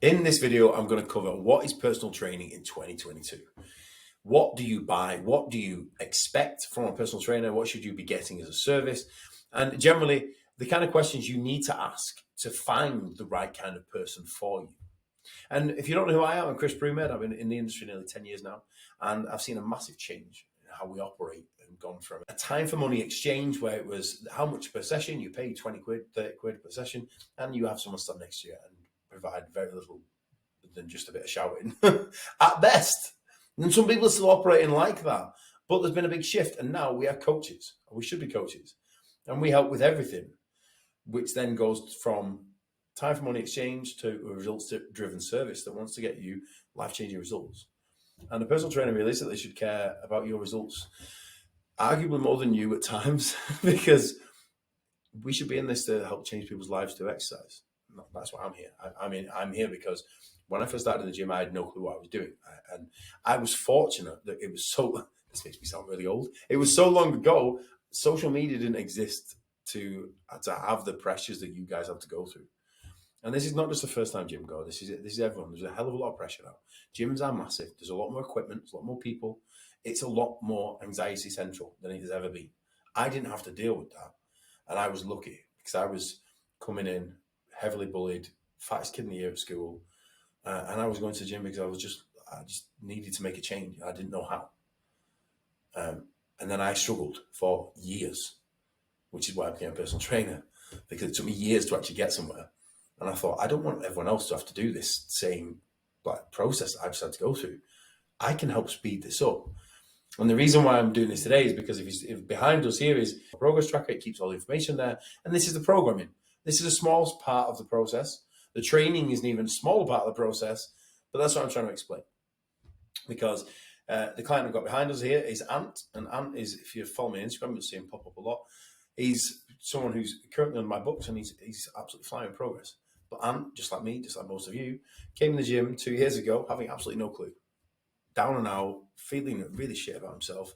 In this video, I'm going to cover what is personal training in 2022. What do you buy? What do you expect from a personal trainer? What should you be getting as a service? And generally, the kind of questions you need to ask to find the right kind of person for you. And if you don't know who I am, I'm Chris Brumed. I've been in the industry nearly 10 years now, and I've seen a massive change in how we operate and gone from a time for money exchange where it was how much per session, you pay 20 quid, 30 quid per session, and you have someone stand next to you and provide very little than just a bit of shouting at best. And some people are still operating like that, but there's been a big shift, and now we are coaches, or we should be coaches, and we help with everything, which then goes from time for money exchange to a results-driven service that wants to get you life-changing results. And a personal trainer realistically should care about your results, arguably more than you at times, because we should be in this to help change people's lives through exercise. That's why I'm here. I'm here because when I first started in the gym, I had no clue what I was doing. And I was fortunate that it was so, this makes me sound really old, it was so long ago, social media didn't exist to have the pressures that you guys have to go through. And this is not just a first-time gym goer. This is everyone. There's a hell of a lot of pressure now. Gyms are massive. There's a lot more equipment. There's a lot more people. It's a lot more anxiety central than it has ever been. I didn't have to deal with that. And I was lucky because I was coming in heavily bullied, fattest kid in the year at school. And I was going to the gym because I just needed to make a change. I didn't know how. And then I struggled for years, which is why I became a personal trainer, because it took me years to actually get somewhere. And I thought, I don't want everyone else to have to do this same process that I've just had to go through. I can help speed this up. And the reason why I'm doing this today is because if behind us here is a progress tracker, it keeps all the information there. And this is the programming. This is a small part of the process. The training is an even smaller part of the process, but that's what I'm trying to explain. Because the client I've got behind us here is Ant. And Ant is, if you follow me on Instagram, you'll see him pop up a lot. He's someone who's currently on my books, and he's absolutely flying in progress. But Ant, just like me, just like most of you, came in the gym 2 years ago having absolutely no clue. Down and out, feeling really shit about himself.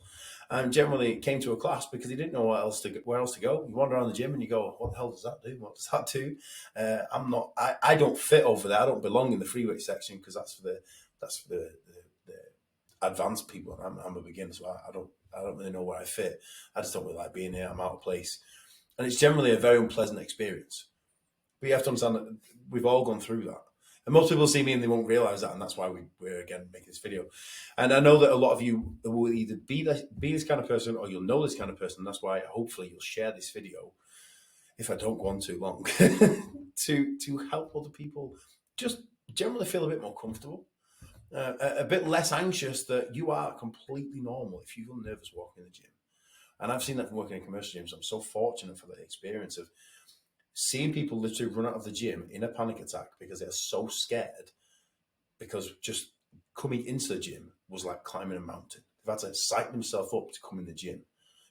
And generally came to a class because he didn't know where else to go. You wander around the gym and you go, what the hell does that do? What does that do? I don't fit over there. I don't belong in the free weight section because that's for the advanced people. I'm a beginner, so I don't really know where I fit. I just don't really like being here. I'm out of place. And it's generally a very unpleasant experience. But you have to understand that we've all gone through that. And most people see me and they won't realize that. And that's why we're again making this video. And I know that a lot of you will either be this kind of person or you'll know this kind of person. That's why hopefully you'll share this video, if I don't go on too long, to help other people just generally feel a bit more comfortable, a bit less anxious that you are completely normal if you feel nervous walking in the gym. And I've seen that from working in commercial gyms. I'm so fortunate for the experience of seeing people literally run out of the gym in a panic attack because they're so scared, because just coming into the gym was like climbing a mountain. They've had to psych themselves up to come in the gym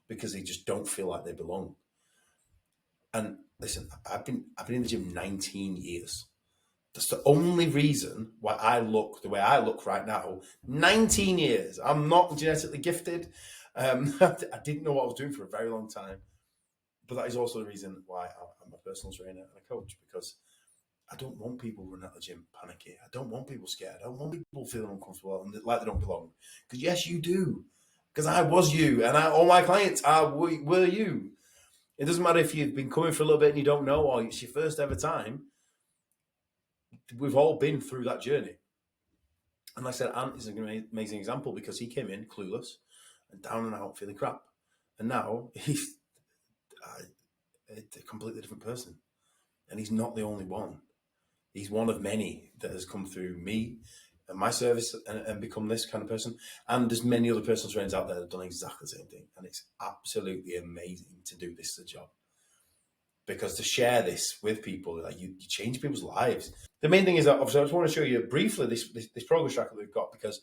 because they just don't feel like they belong. And listen, I've been in the gym 19 years. That's the only reason why I look the way I look right now. 19 years. I'm not genetically gifted. I didn't know what I was doing for a very long time. But that is also the reason why I'm a personal trainer and a coach, because I don't want people running out of the gym panicky. I don't want people scared. I don't want people feeling uncomfortable and like they don't belong. Because yes, you do. Because I was you, and all my clients were you. It doesn't matter if you've been coming for a little bit and you don't know, or it's your first ever time. We've all been through that journey. And like I said, Ant is an amazing example because he came in clueless and down and out feeling crap. And now he's a completely different person. And he's not the only one. He's one of many that has come through me and my service and become this kind of person. And there's many other personal trainers out there that have done exactly the same thing. And it's absolutely amazing to do this as a job. Because to share this with people, like you change people's lives. The main thing is that, obviously, I just want to show you briefly this progress tracker that we've got, because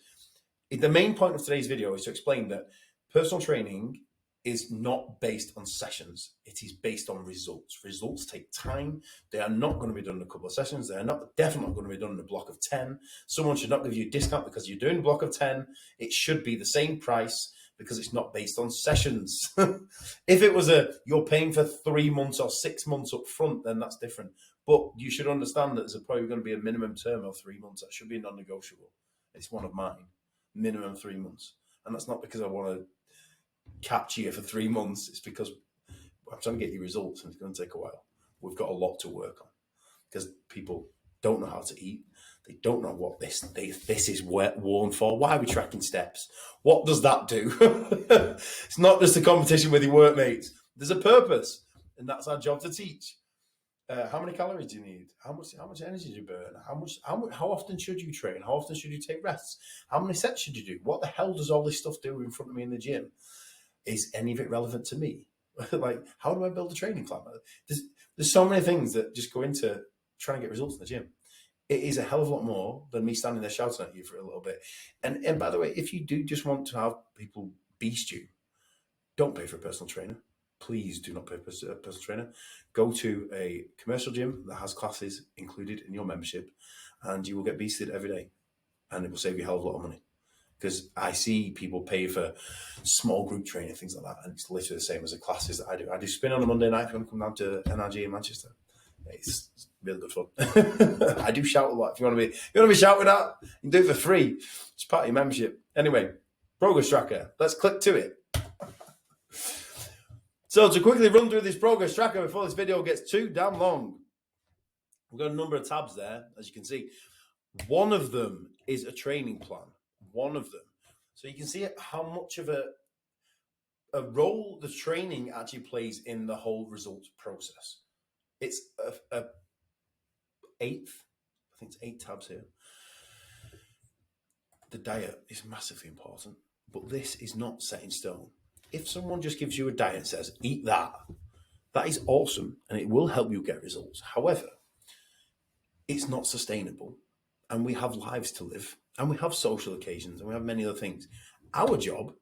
the main point of today's video is to explain that personal training is not based on sessions. It is based on results. Results take time. They are not going to be done in a couple of sessions. They are definitely not going to be done in a block of 10. Someone should not give you a discount because you're doing a block of 10. It should be the same price because it's not based on sessions. If it was you're paying for 3 months or 6 months up front, then that's different. But you should understand that there's probably going to be a minimum term of 3 months. That should be non-negotiable. It's one of mine, minimum 3 months. And that's not because I want to capture you for 3 months. It's because I'm trying to get you results, and it's going to take a while. We've got a lot to work on because people don't know how to eat. They don't know what this is worn for. Why are we tracking steps? What does that do? It's not just a competition with your workmates. There's a purpose, and that's our job to teach. How many calories do you need? How much energy do you burn? How often should you train? How often should you take rests? How many sets should you do? What the hell does all this stuff do in front of me in the gym? Is any of it relevant to me? Like, how do I build a training plan? There's so many things that just go into trying to get results in the gym. It is a hell of a lot more than me standing there shouting at you for a little bit. And by the way, if you do just want to have people beast you, don't pay for a personal trainer. Please do not pay for a personal trainer. Go to a commercial gym that has classes included in your membership, and you will get beasted every day, and it will save you a hell of a lot of money. Because I see people pay for small group training, things like that, and it's literally the same as the classes that I do. I do spin on a Monday night if you want to come down to NRG in Manchester. It's really good fun. I do shout a lot. If you want to be shouting at, you can do it for free. It's part of your membership. Anyway, progress tracker. Let's click to it. So to quickly run through this progress tracker before this video gets too damn long, we've got a number of tabs there, as you can see. One of them is a training plan. One of them. So you can see how much of a role the training actually plays in the whole results process. It's a eighth. I think it's 8 tabs here. The diet is massively important, but this is not set in stone. If someone just gives you a diet and says, eat that, that is awesome and it will help you get results. However, it's not sustainable, and we have lives to live, and we have social occasions, and we have many other things. Our job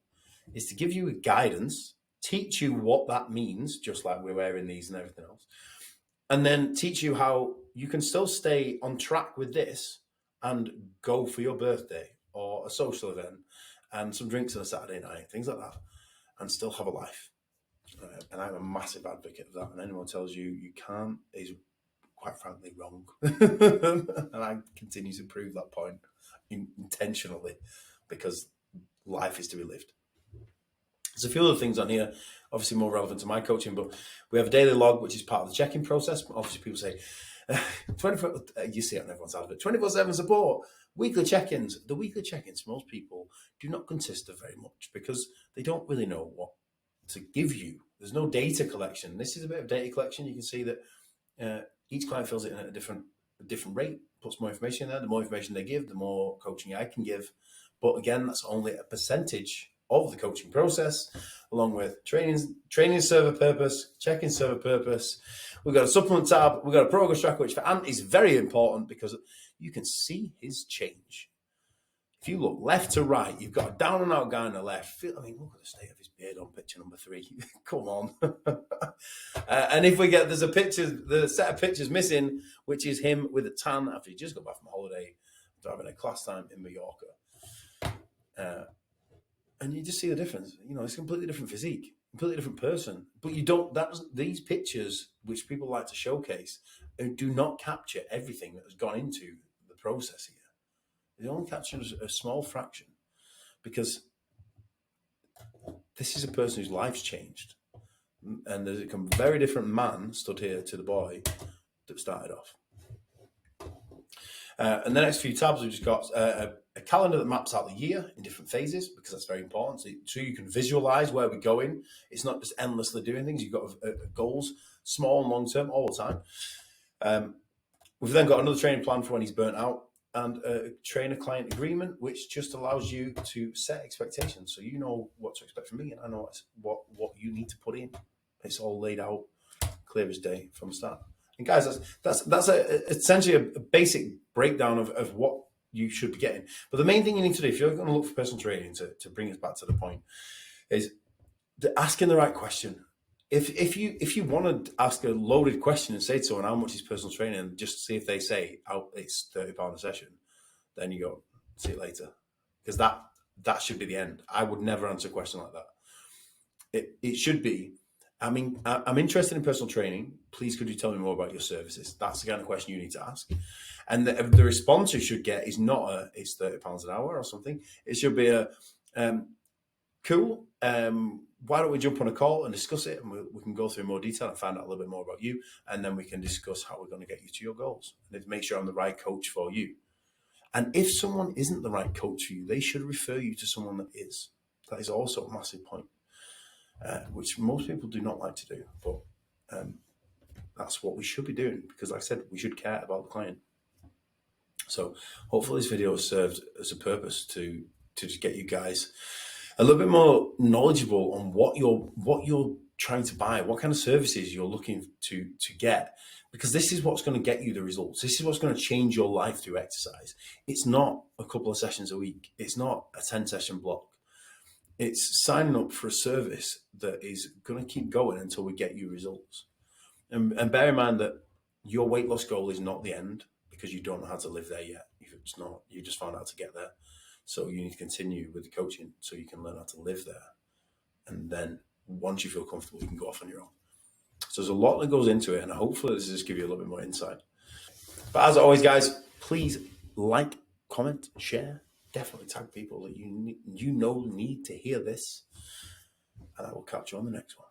is to give you a guidance, teach you what that means, just like we're wearing these and everything else, and then teach you how you can still stay on track with this and go for your birthday or a social event and some drinks on a Saturday night, things like that, and still have a life. And I'm a massive advocate of that. And anyone tells you you can't is quite frankly wrong. And I continue to prove that point intentionally, because life is to be lived. There's a few other things on here, obviously more relevant to my coaching, but we have a daily log, which is part of the check-in process. Obviously, people say, 24, you see it on everyone's side of it, 24/7 support, weekly check-ins. The weekly check-ins, most people do not consist of very much because they don't really know what to give you. There's no data collection. This is a bit of data collection. You can see that each client fills it in at a different rate, puts more information in there. The more information they give, the more coaching I can give. But again, that's only a percentage of the coaching process, along with training server purpose, check-in server purpose. We've got a supplement tab. We've got a progress tracker, which for Ant is very important because you can see his change. If you look left to right, you've got a down and out guy on the left. I mean, look at the state of his beard on picture number 3. Come on. And if we get, there's the set of pictures missing, which is him with a tan after he just got back from holiday, driving a class time in Mallorca. And you just see the difference. You know, it's a completely different physique, completely different person. But you don't, these pictures, which people like to showcase, do not capture everything that has gone into the process here. They only capture a small fraction, because this is a person whose life's changed. And there's a very different man stood here to the boy that started off. And the next few tabs, we've just got a calendar that maps out the year in different phases, because that's very important. So you can visualize where we're going. It's not just endlessly doing things. You've got goals, small and long term, all the time. We've then got another training plan for when he's burnt out, and a trainer-client agreement, which just allows you to set expectations. So you know what to expect from me, and I know what you need to put in. It's all laid out clear as day from the start. And guys, that's essentially a basic breakdown of what you should be getting. But the main thing you need to do, if you're going to look for personal training, to bring us back to the point, is asking the right question. If you want to ask a loaded question and say to someone how much is personal training, and just see if they say, oh, it's £30 a session, then you go, see you later. Because that should be the end. I would never answer a question like that. It should be, I mean, I'm interested in personal training. Please, could you tell me more about your services? That's the kind of question you need to ask. And the response you should get is not it's £30 an hour or something. It should be cool. Why don't we jump on a call and discuss it, and we can go through more detail and find out a little bit more about you, and then we can discuss how we're going to get you to your goals and make sure I'm the right coach for you. And if someone isn't the right coach for you, they should refer you to someone that is. That is also a massive point, which most people do not like to do, but that's what we should be doing, because like I said, we should care about the client. So hopefully this video has served as a purpose to just get you guys a little bit more knowledgeable on what you're trying to buy, what kind of services you're looking to get, because this is what's going to get you the results. This is what's going to change your life through exercise. It's not a couple of sessions a week. It's not a 10-session block. It's signing up for a service that is going to keep going until we get you results. And bear in mind that your weight loss goal is not the end, because you don't know how to live there yet. It's not. You just found out to get there. So you need to continue with the coaching so you can learn how to live there. And then once you feel comfortable, you can go off on your own. So there's a lot that goes into it, and hopefully this will just give you a little bit more insight. But as always, guys, please like, comment, share. Definitely tag people that you know need to hear this. And I will catch you on the next one.